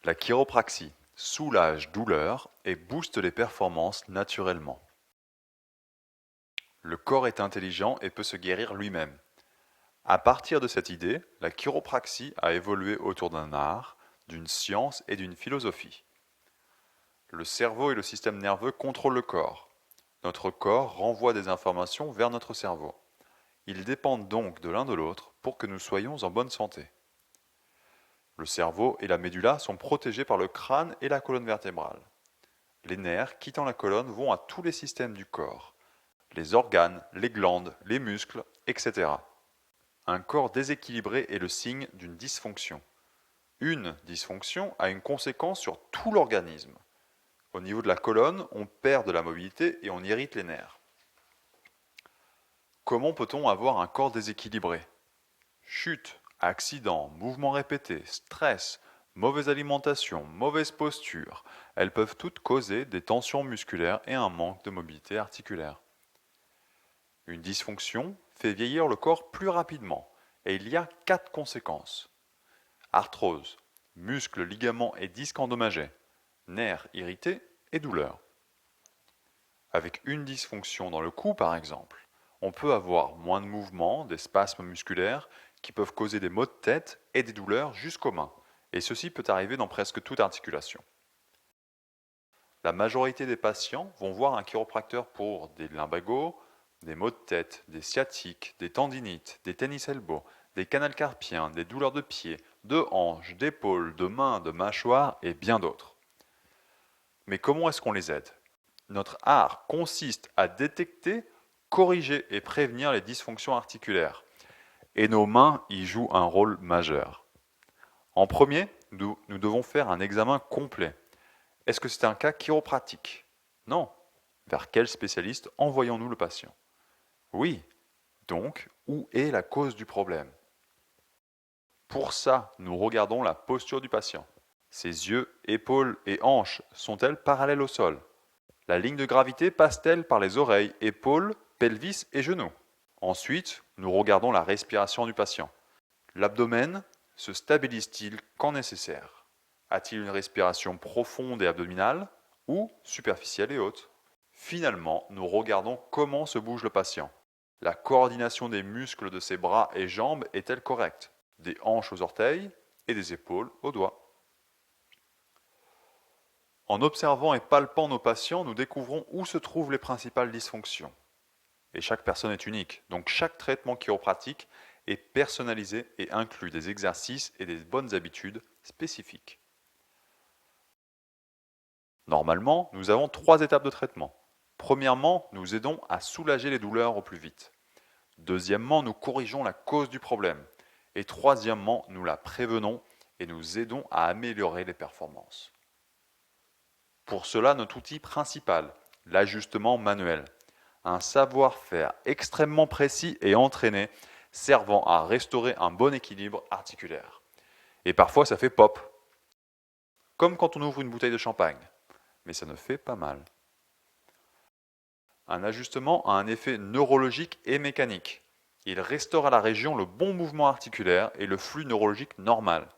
La chiropraxie soulage douleur et booste les performances naturellement. Le corps est intelligent et peut se guérir lui-même. À partir de cette idée, la chiropraxie a évolué autour d'un art, d'une science et d'une philosophie. Le cerveau et le système nerveux contrôlent le corps. Notre corps renvoie des informations vers notre cerveau. Ils dépendent donc de l'un de l'autre pour que nous soyons en bonne santé. Le cerveau et la médula sont protégés par le crâne et la colonne vertébrale. Les nerfs quittant la colonne vont à tous les systèmes du corps, les organes, les glandes, les muscles, etc. Un corps déséquilibré est le signe d'une dysfonction. Une dysfonction a une conséquence sur tout l'organisme. Au niveau de la colonne, on perd de la mobilité et on irrite les nerfs. Comment peut-on avoir un corps déséquilibré ? Chute, accident, mouvements répétés, stress, mauvaise alimentation, mauvaise posture, elles peuvent toutes causer des tensions musculaires et un manque de mobilité articulaire. Une dysfonction fait vieillir le corps plus rapidement et il y a 4 conséquences. Arthrose, muscles, ligaments et disques endommagés, nerfs irrités et douleurs. Avec une dysfonction dans le cou par exemple, on peut avoir moins de mouvements, des spasmes musculaires qui peuvent causer des maux de tête et des douleurs jusqu'aux mains. Et ceci peut arriver dans presque toute articulation. La majorité des patients vont voir un chiropracteur pour des lumbagos, des maux de tête, des sciatiques, des tendinites, des tennis elbow, des canals carpiens, des douleurs de pieds, de hanches, d'épaules, de mains, de mâchoires et bien d'autres. Mais comment est-ce qu'on les aide ? Notre art consiste à détecter, corriger et prévenir les dysfonctions articulaires. Et nos mains y jouent un rôle majeur. En premier, nous devons faire un examen complet. Est-ce que c'est un cas chiropratique ? Non. Vers quel spécialiste envoyons-nous le patient ? Oui. Donc, où est la cause du problème ? Pour ça, nous regardons la posture du patient. Ses yeux, épaules et hanches sont-elles parallèles au sol ? La ligne de gravité passe-t-elle par les oreilles, épaules, pelvis et genoux ? Ensuite, nous regardons la respiration du patient. L'abdomen se stabilise-t-il quand nécessaire ? A-t-il une respiration profonde et abdominale ou superficielle et haute ? Finalement, nous regardons comment se bouge le patient. La coordination des muscles de ses bras et jambes est-elle correcte ? Des hanches aux orteils et des épaules aux doigts. En observant et palpant nos patients, nous découvrons où se trouvent les principales dysfonctions. Et chaque personne est unique, donc chaque traitement chiropratique est personnalisé et inclut des exercices et des bonnes habitudes spécifiques. Normalement, nous avons 3 étapes de traitement. Premièrement, nous aidons à soulager les douleurs au plus vite. Deuxièmement, nous corrigeons la cause du problème. Et troisièmement, nous la prévenons et nous aidons à améliorer les performances. Pour cela, notre outil principal, l'ajustement manuel. Un savoir-faire extrêmement précis et entraîné servant à restaurer un bon équilibre articulaire. Et parfois ça fait pop, comme quand on ouvre une bouteille de champagne, mais ça ne fait pas mal. Un ajustement a un effet neurologique et mécanique. Il restaure à la région le bon mouvement articulaire et le flux neurologique normal.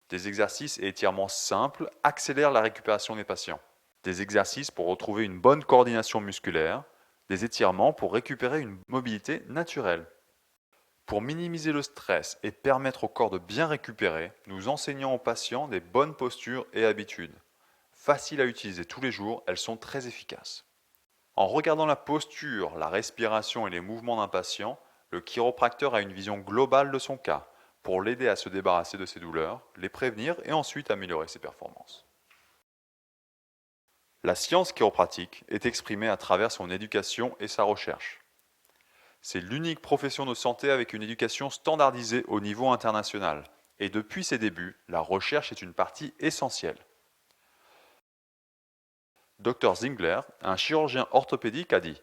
Des exercices et étirements simples accélèrent la récupération des patients. Des exercices pour retrouver une bonne coordination musculaire, des étirements pour récupérer une mobilité naturelle. Pour minimiser le stress et permettre au corps de bien récupérer, nous enseignons aux patients des bonnes postures et habitudes. Faciles à utiliser tous les jours, elles sont très efficaces. En regardant la posture, la respiration et les mouvements d'un patient, le chiropracteur a une vision globale de son cas pour l'aider à se débarrasser de ses douleurs, les prévenir et ensuite améliorer ses performances. La science chiropratique est exprimée à travers son éducation et sa recherche. C'est l'unique profession de santé avec une éducation standardisée au niveau international. Et depuis ses débuts, la recherche est une partie essentielle. Dr Zingler, un chirurgien orthopédique, a dit :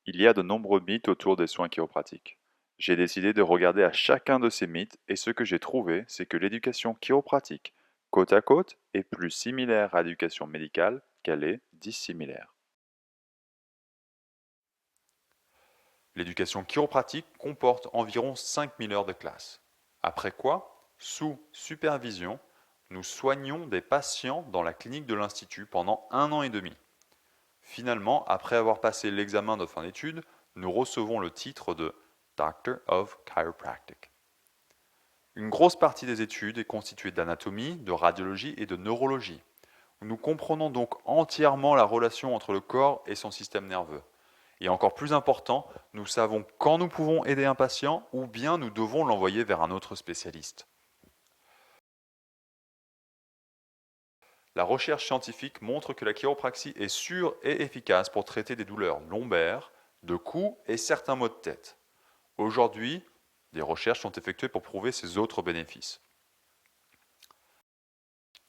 il y a de nombreux mythes autour des soins chiropratiques. J'ai décidé de regarder à chacun de ces mythes et ce que j'ai trouvé, c'est que l'éducation chiropratique, côte à côte, est plus similaire à l'éducation médicale qu'elle est dissimilaire. L'éducation chiropratique comporte environ 5000 heures de classe. Après quoi, sous supervision, nous soignons des patients dans la clinique de l'Institut pendant 1 an et demi. Finalement, après avoir passé l'examen de fin d'études, nous recevons le titre de Doctor of Chiropractic. Une grosse partie des études est constituée d'anatomie, de radiologie et de neurologie. Nous comprenons donc entièrement la relation entre le corps et son système nerveux. Et encore plus important, nous savons quand nous pouvons aider un patient ou bien nous devons l'envoyer vers un autre spécialiste. La recherche scientifique montre que la chiropraxie est sûre et efficace pour traiter des douleurs lombaires, de cou et certains maux de tête. Aujourd'hui, des recherches sont effectuées pour prouver ces autres bénéfices.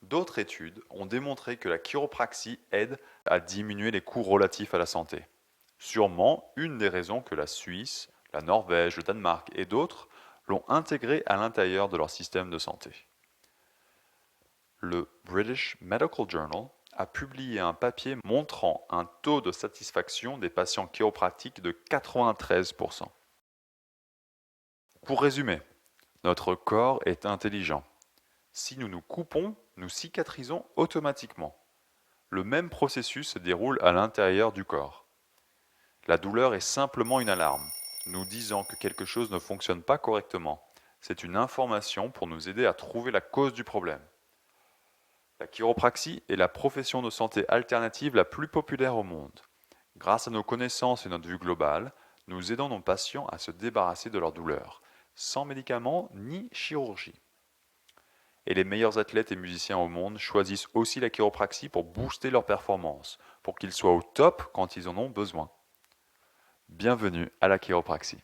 D'autres études ont démontré que la chiropraxie aide à diminuer les coûts relatifs à la santé. Sûrement une des raisons que la Suisse, la Norvège, le Danemark et d'autres l'ont intégré à l'intérieur de leur système de santé. Le British Medical Journal a publié un papier montrant un taux de satisfaction des patients chiropratiques de 93%. Pour résumer, notre corps est intelligent. Si nous nous coupons, nous cicatrisons automatiquement. Le même processus se déroule à l'intérieur du corps. La douleur est simplement une alarme, nous disant que quelque chose ne fonctionne pas correctement. C'est une information pour nous aider à trouver la cause du problème. La chiropraxie est la profession de santé alternative la plus populaire au monde. Grâce à nos connaissances et notre vue globale, nous aidons nos patients à se débarrasser de leur douleur, sans médicaments ni chirurgie. Et les meilleurs athlètes et musiciens au monde choisissent aussi la chiropraxie pour booster leur performance, pour qu'ils soient au top quand ils en ont besoin. Bienvenue à la chiropraxie.